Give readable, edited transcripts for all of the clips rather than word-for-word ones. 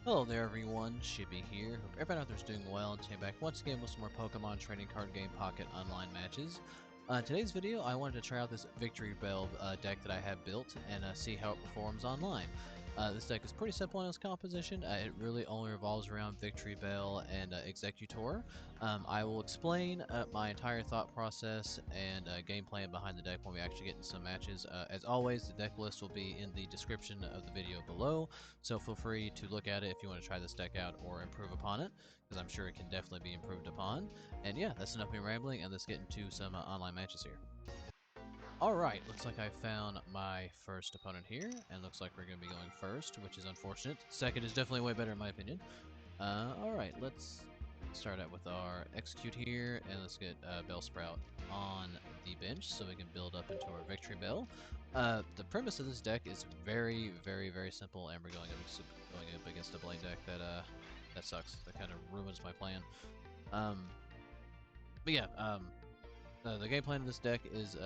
Hello there everyone, Chibi here. Hope everyone out there's doing well and came back once again with some more Pokemon trading card game Pocket online matches. Today's video, I wanted to try out this Victreebel deck that I have built and see how it performs online. This deck is pretty simple in its composition. It really only revolves around Victreebel and Exeggutor. I will explain my entire thought process and game plan behind the deck when we actually get into some matches. As always, the deck list will be in the description of the video below, so feel free to look at it if you want to try this deck out or improve upon it, because I'm sure it can definitely be improved upon. And yeah, that's enough of me rambling, and let's get into some online matches here. Alright, looks like I found my first opponent here, and looks like we're going to be going first, which is unfortunate. Second is definitely way better in my opinion. Alright, let's start out with our Execute here, and let's get Bellsprout on the bench so we can build up into our Victreebel. The premise of this deck is very, very, very simple, and we're going up against a Blade deck that sucks. That kind of ruins my plan. The game plan of this deck is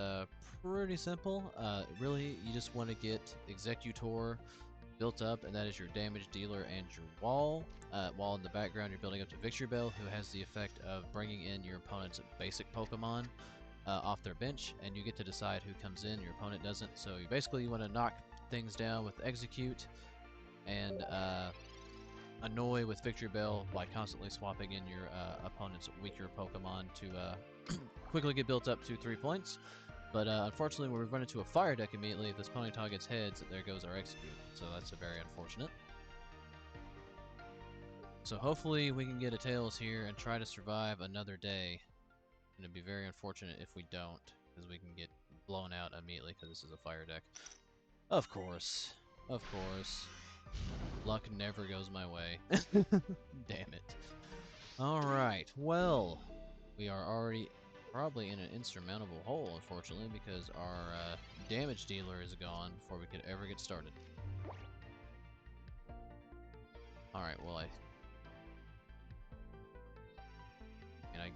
pretty simple. Really, you just want to get Exeggutor built up, and that is your damage dealer and your wall. While in the background, you're building up to Victreebel, who has the effect of bringing in your opponent's basic Pokemon off their bench, and you get to decide who comes in. Your opponent doesn't. So you basically want to knock things down with Execute and annoy with Victreebel by constantly swapping in your opponent's weaker Pokemon to quickly get built up to 3 points. But unfortunately, when we run into a fire deck immediately, if this Ponyta gets heads, there goes our Execute. So that's very unfortunate. So hopefully we can get a Tails here and try to survive another day. And it'd be very unfortunate if we don't, because we can get blown out immediately because this is a fire deck. Of course. Of course. Luck never goes my way. Damn it. Alright, well, we are already probably in an insurmountable hole, unfortunately, because our damage dealer is gone before we could ever get started. Alright, well, I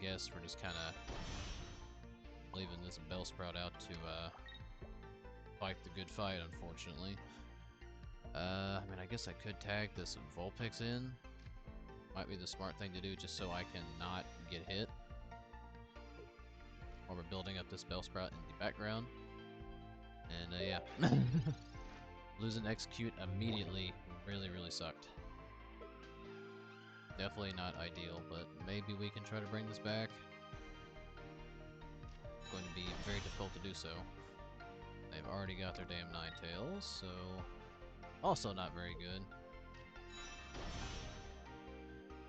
guess we're just kind of leaving this Bellsprout out to fight the good fight, unfortunately. I guess I could tag this Vulpix in. Might be the smart thing to do, just so I can not get hit. While we're building up this Bellsprout in the background. And yeah. Losing Execute immediately really, really sucked. Definitely not ideal, but maybe we can try to bring this back. It's going to be very difficult to do so. They've already got their damn Ninetales, so also not very good.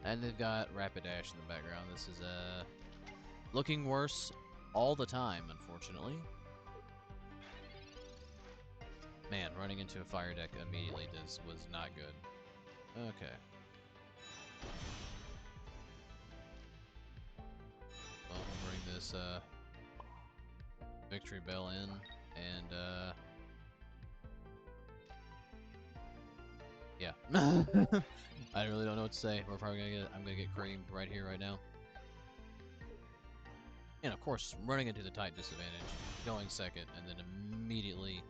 And they've got Rapidash in the background. This is looking worse all the time, unfortunately. Man, running into a fire deck immediately was not good. Okay. Well, we'll bring this Victreebel in, and yeah. I really don't know what to say. We're probably I'm gonna get creamed right here, right now. And of course, running into the type disadvantage, going second, and then immediately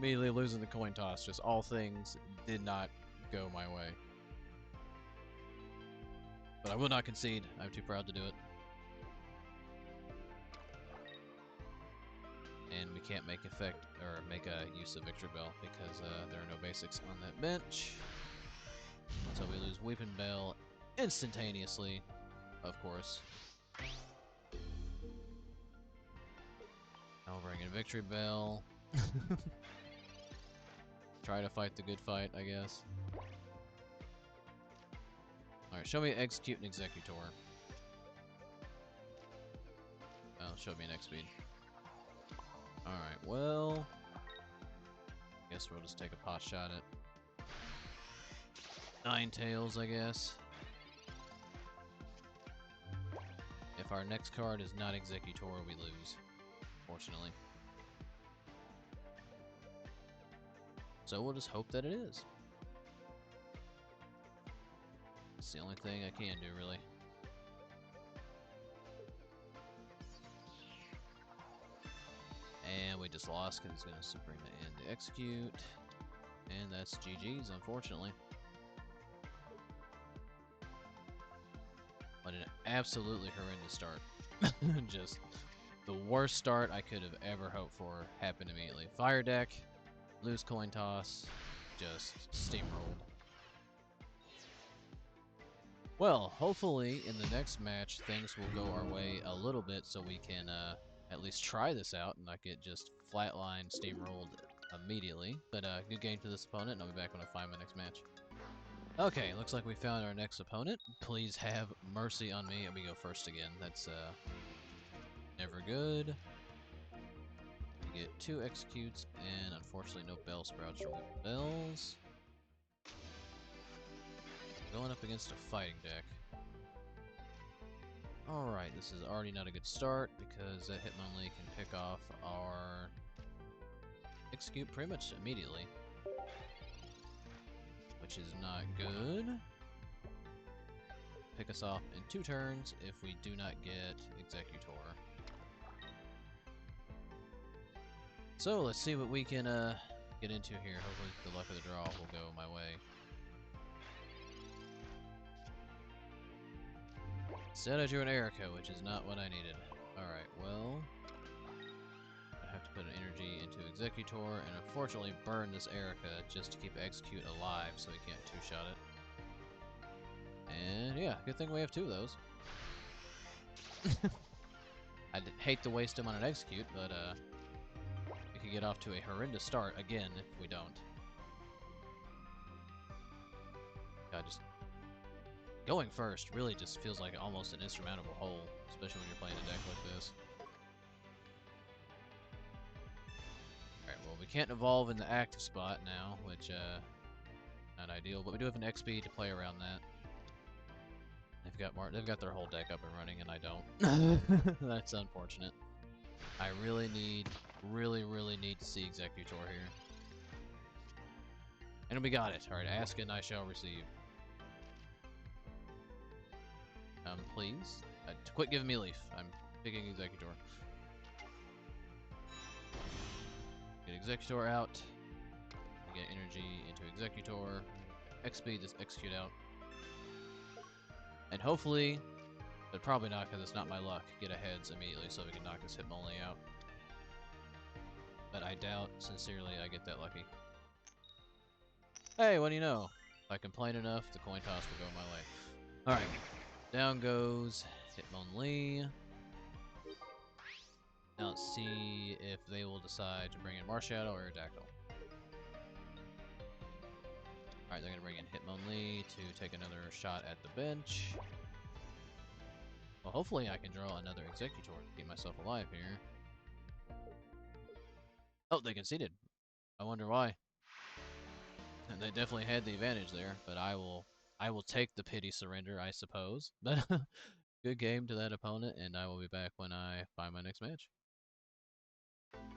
losing the coin toss. Just all things did not go my way. But I will not concede. I'm too proud to do it. And we can't make use of Victreebel because there are no basics on that bench. So we lose Weepinbell instantaneously, of course. Now we'll bring in Victreebel. Try to fight the good fight, I guess. Alright, show me Execute and Exeggutor. Oh, show me an X-Speed. Alright, well, I guess we'll just take a pot shot at Ninetales, I guess. If our next card is not Exeggutor, we lose, fortunately. So we'll just hope that it is. It's the only thing I can do, really. And we just lost because it's going to Sabrina and Execute. And that's GG's, unfortunately. But an absolutely horrendous start. Just the worst start I could have ever hoped for happened immediately. Fire deck, lose coin toss, just steamrolled. Well, hopefully in the next match things will go our way a little bit so we can at least try this out and not get just flatline steamrolled immediately. But good game to this opponent, and I'll be back when I find my next match. Okay, looks like we found our next opponent. Please have mercy on me, and we go first again. That's never good. We get 2 executes, and unfortunately no Bellsprouts or Weepinbells. Going up against a fighting deck. Alright, this is already not a good start because that Hitmonlee can pick off our Exeggutor pretty much immediately, which is not good. Pick us off in 2 turns if we do not get Exeggutor. So let's see what we can get into here. Hopefully the luck of the draw will go my way. Instead I drew an Erika, which is not what I needed. Alright, well, I have to put an energy into Exeggutor and unfortunately burn this Erika just to keep Exegute alive so he can't 2-shot it. And yeah, good thing we have 2 of those. I'd hate to waste him on an Exegute, but we could get off to a horrendous start again if we don't. God, just going first really just feels like almost an insurmountable hole, especially when you're playing a deck like this. Alright, well we can't evolve in the active spot now, which not ideal, but we do have an XP to play around that. They've got their whole deck up and running and I don't. That's unfortunate. I really need to see Exeggutor here. And we got it. Alright, ask and I shall receive. Please. Quit giving me leaf. I'm picking Exeggutor. Get Exeggutor out. Get energy into Exeggutor. XP this Execute out. And hopefully, but probably not because it's not my luck, get a heads immediately so we can knock this Hitmonlee out. But I doubt, sincerely, I get that lucky. Hey, what do you know? If I complain enough, the coin toss will go my way. Alright. Down goes Hitmonlee. Now let's see if they will decide to bring in Marshadow or Dactyl. Alright, they're going to bring in Hitmonlee to take another shot at the bench. Well, hopefully I can draw another Exeggutor to keep myself alive here. Oh, they conceded. I wonder why. And they definitely had the advantage there, but I will take the pity surrender, I suppose. But good game to that opponent, and I will be back when I find my next match.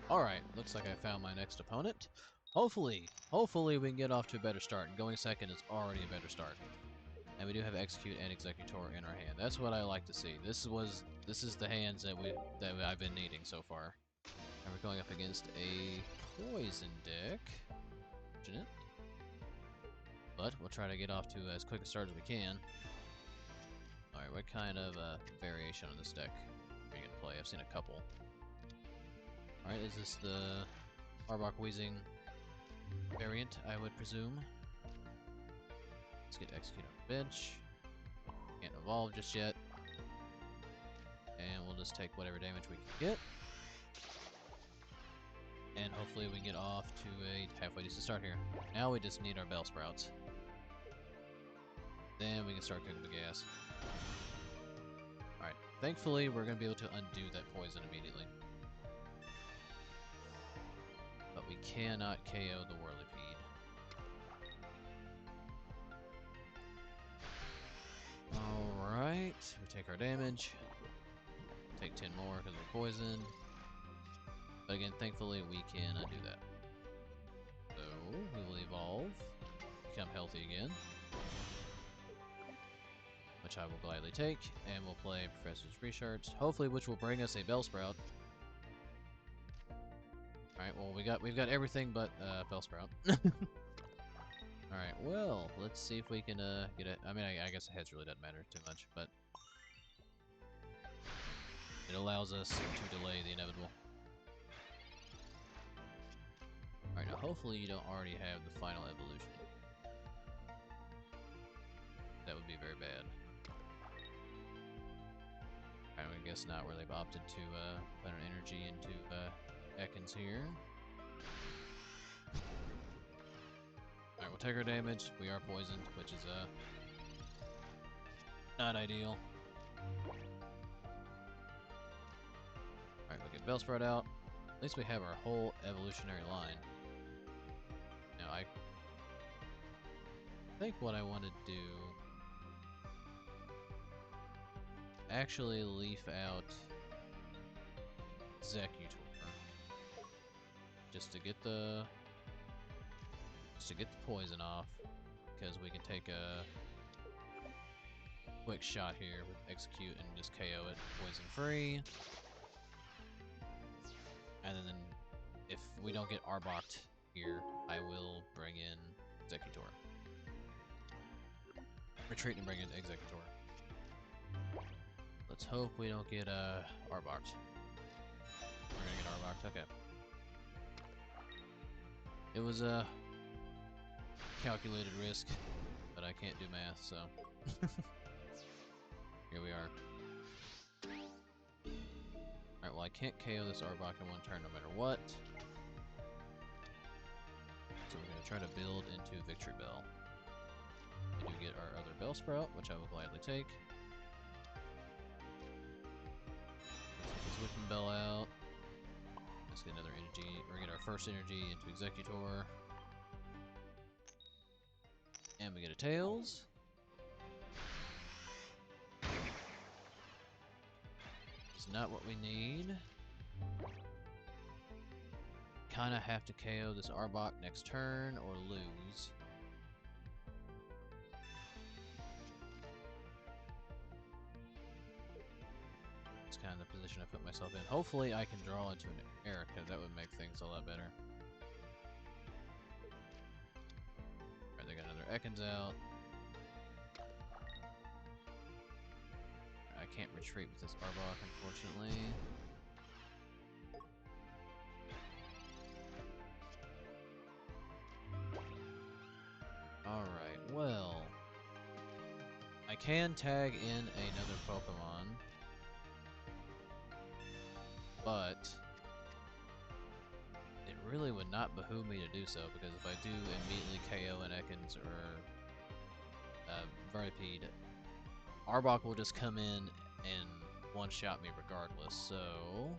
Alright, looks like I found my next opponent. Hopefully we can get off to a better start. And going second is already a better start. And we do have Execute and Exeggutor in our hand. That's what I like to see. This is the hands that I've been needing so far. And we're going up against a poison deck. Fortunate. But we'll try to get off to as quick a start as we can. Alright, what kind of variation on this deck are you going to play? I've seen a couple. Alright, is this the Arbok Wheezing variant, I would presume? Let's get Execute on the bench. Can't evolve just yet. And we'll just take whatever damage we can get. And hopefully we get off to a halfway decent start here. Now we just need our Bellsprouts. Then we can start cooking the gas. Alright, thankfully we're going to be able to undo that poison immediately. But we cannot KO the Whirlipede. Alright, we take our damage. Take 10 more because we're poisoned. But again, thankfully we can undo that. So, we will evolve. Become healthy again. Which I will gladly take. And we'll play Professor's Recharge. Hopefully, which will bring us a Bellsprout. Alright, well we've got everything but Bellsprout. Alright, well, let's see if we can get it. I mean, I guess the heads really doesn't matter too much, but It allows us to delay the inevitable. Alright, now hopefully you don't already have the final evolution. That would be very bad. Alright, I guess not, where they've opted to put an energy into Ekans here. Alright, we'll take our damage. We are poisoned, which is not ideal. Alright, we'll get Bellsprout out. At least we have our whole evolutionary line. Now, I think what I want to do... actually leaf out Exeggutor. Just to get the poison off, because we can take a quick shot here with Execute and just KO it poison free. And then if we don't get Arboked here, I will bring in Exeggutor. Retreat and bring in Exeggutor. Let's hope we don't get Arboked. We're gonna get Arboked, okay. It was a calculated risk, but I can't do math, so here we are. Alright, well I can't KO this Arbok in one turn no matter what. So we're gonna try to build into Victreebel. We do get our other Bellsprout, which I will gladly take. Let's get this Weepinbell out. Let's get another energy, or get our first energy into Exeggutor. And we get a Tails. It's not what we need. Kinda have to KO this Arbok next turn or lose. It's kind of the position I put myself in. Hopefully I can draw into an Erika. That would make things a lot better. Alright, they got another Ekans out. I can't retreat with this Arbok, unfortunately. Alright, well... I can tag in another Pokemon. But... it really would not behoove me to do so, because if I do immediately KO an Ekans or Victreebel, Arbok will just come in and one-shot me regardless, so...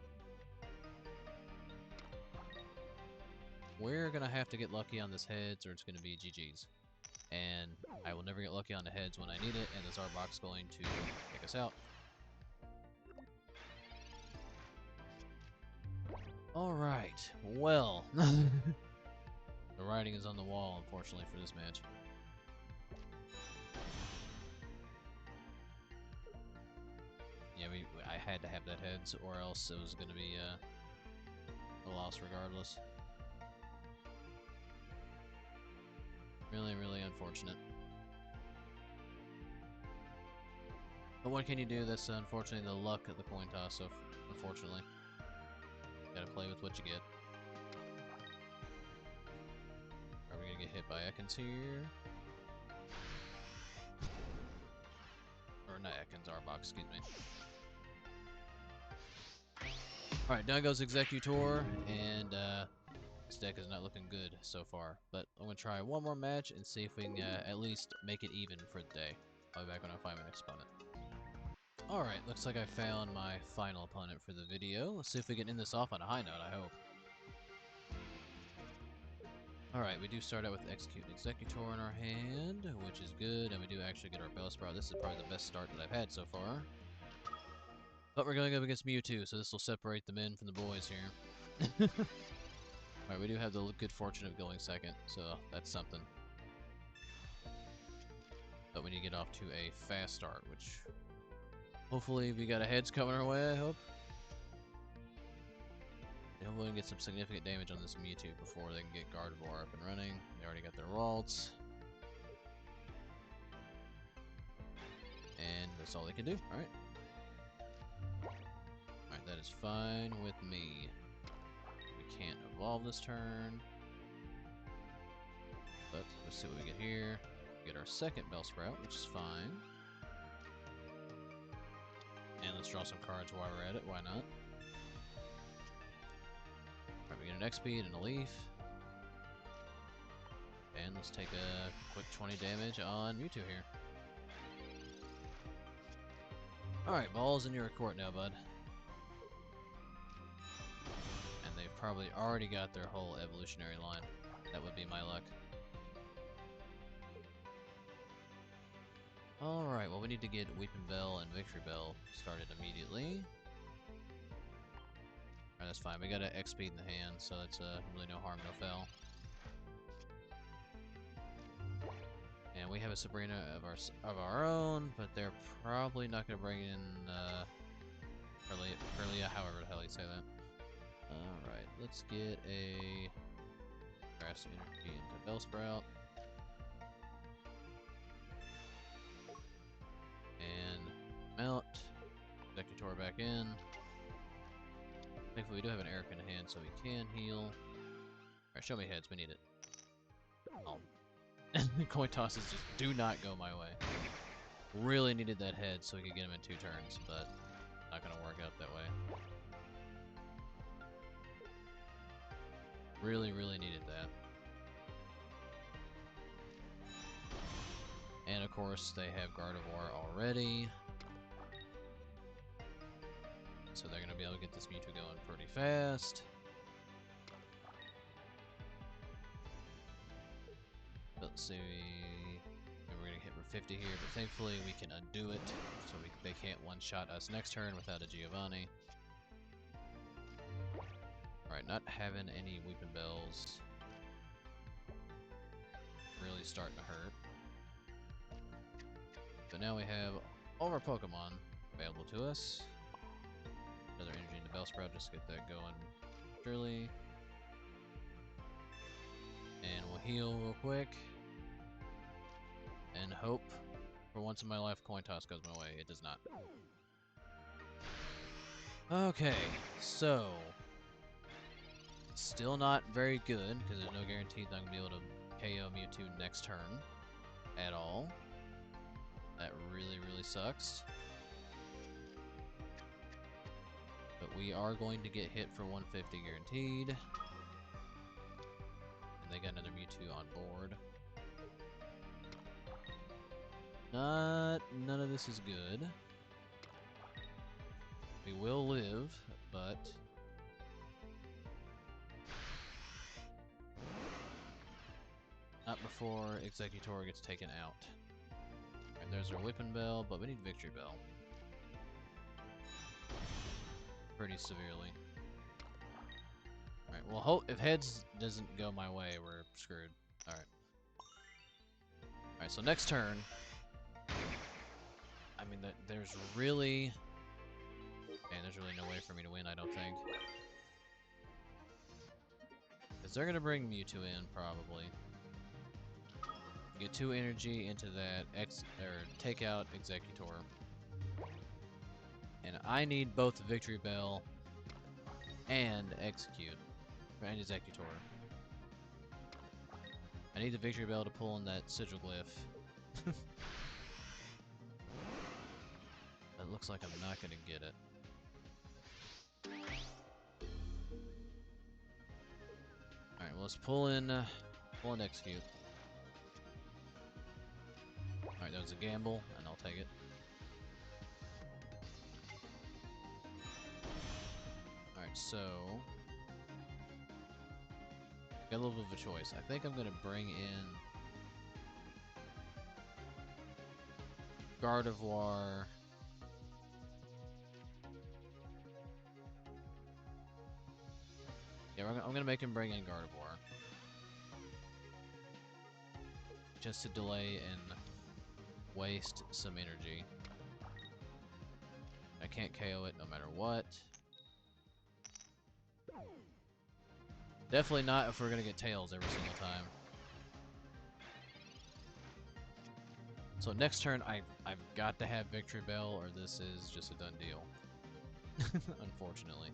we're gonna have to get lucky on this heads, or it's gonna be GG's. And I will never get lucky on the heads when I need it, and this Arbok's going to take us out. Alright, well... the writing is on the wall, unfortunately, for this match. Yeah, I had to have that heads, or else it was going to be a loss regardless. Really, really unfortunate. But what can you do? That's unfortunately the luck of the coin toss, so unfortunately. Gotta play with what you get. Are we gonna get hit by Ekans here? Or not Ekans, Arbok, excuse me. Alright, down goes Exeggutor, and this deck is not looking good so far. But I'm going to try one more match and see if we can at least make it even for the day. I'll be back when I find my next opponent. Alright, looks like I found my final opponent for the video. Let's see if we can end this off on a high note, I hope. Alright, we do start out with Execute Exeggutor in our hand, which is good, and we do actually get our Bellsprout. This is probably the best start that I've had so far. But we're going up against Mewtwo, so this will separate the men from the boys here. Alright, we do have the good fortune of going second, so that's something. But we need to get off to a fast start, which... hopefully we got a heads coming our way, I hope. And hopefully we can get some significant damage on this Mewtwo before they can get Gardevoir up and running. They already got their Waltz. And that's all they can do, alright. is fine with me. We can't evolve this turn. But let's see what we get here. We get our second Bellsprout, which is fine. And let's draw some cards while we're at it. Why not? Alright, we get an X-Speed and a Leaf. And let's take a quick 20 damage on Mewtwo here. Alright, ball's in your court now, bud. And they've probably already got their whole evolutionary line. That would be my luck. Alright, well we need to get Weepinbell and Victreebel started immediately. Alright, that's fine. We got an X-Speed in the hand, so that's really no harm, no foul. And we have a Sabrina of our own, but they're probably not going to bring in Perlia, however the hell you say that. Alright, let's get a Grass Energy into Bellsprout. And mount. Exeggutor back in. Thankfully we do have an Erika in hand, so we can heal. Alright, show me heads, we need it. Oh. Coin tosses just do not go my way. Really needed that head so we could get him in 2 turns, but not gonna work out that way. Really, really needed that. And of course, they have Gardevoir already. So they're gonna be able to get this Mewtwo going pretty fast. Let's see, we're gonna hit for 50 here, but thankfully we can undo it, so they can't one-shot us next turn without a Giovanni. Alright, not having any Weepinbells really starting to hurt. But now we have all of our Pokemon available to us. Another energy into Bellsprout just to get that going surely. And we'll heal real quick. And hope for once in my life coin toss goes my way. It does not. Okay, so still not very good because there's no guarantee that I'm gonna be able to KO Mewtwo next turn at all. That really, really sucks. But we are going to get hit for 150 guaranteed. And they got another Mewtwo on board. None of this is good. We will live, but not before Exeggutor gets taken out. And there's our Weepinbell, but we need Victreebel. Pretty severely. Alright, well if heads doesn't go my way, we're screwed. Alright. Alright, so next turn, I mean, there's really no way for me to win, I don't think. Because they're going to bring Mewtwo in, probably. Get 2 energy into that, take out Exeggutor. And I need both Victreebel and Execute. And Exeggutor. I need the Victreebel to pull in that Sigil Glyph. It looks like I'm not going to get it. Alright, well, let's pull in Execute. Alright, that was a gamble, and I'll take it. Alright, so got a little bit of a choice. I think I'm going to bring in Gardevoir. Yeah, I'm going to make him bring in Gardevoir. Just to delay and waste some energy. I can't KO it no matter what. Definitely not if we're going to get Tails every single time. So next turn, I've got to have Victreebel, or this is just a done deal. Unfortunately.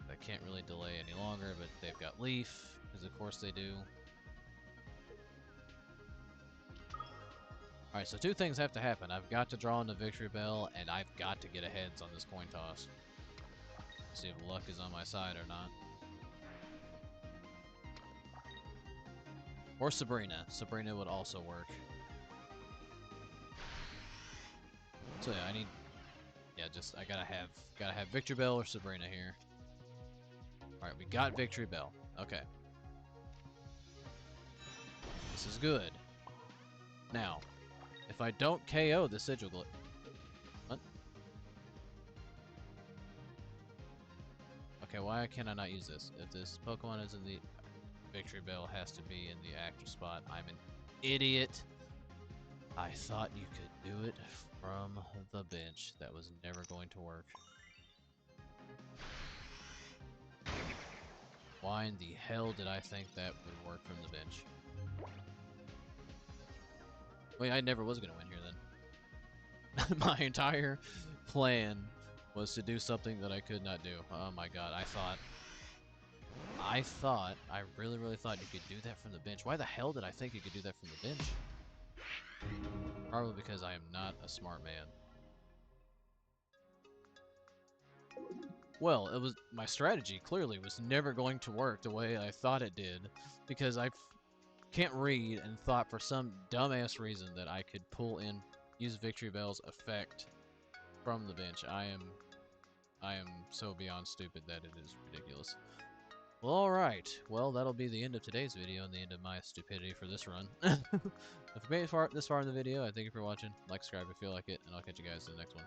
I can't really delay any longer, but they've got Leaf, because of course they do. Alright, so two things have to happen. I've got to draw in the Victreebel, and I've got to get a heads on this coin toss. See if luck is on my side or not. Or Sabrina. Sabrina would also work. So yeah, I need... Yeah, I gotta have Victreebel or Sabrina here. Alright, we got Victreebel. Okay. This is good. Now, if I don't KO the Exeggutor... What? Okay, why can I not use this? If this Pokemon is in the... Victreebel has to be in the active spot. I'm an idiot. I thought you could do it from the bench. That was never going to work. Why in the hell did I think that would work from the bench? Wait, I never was going to win here then. My entire plan was to do something that I could not do. Oh my god, I really thought you could do that from the bench. Why the hell did I think you could do that from the bench? Probably because I am not a smart man. Well, it was my strategy clearly was never going to work the way I thought it did, because I can't read and thought for some dumbass reason that I could use Victreebel's effect from the bench. I am so beyond stupid that it is ridiculous. Well, alright. Well, that'll be the end of today's video and the end of my stupidity for this run. If you made it this far in the video, I thank you for watching. Like, subscribe if you like it, and I'll catch you guys in the next one.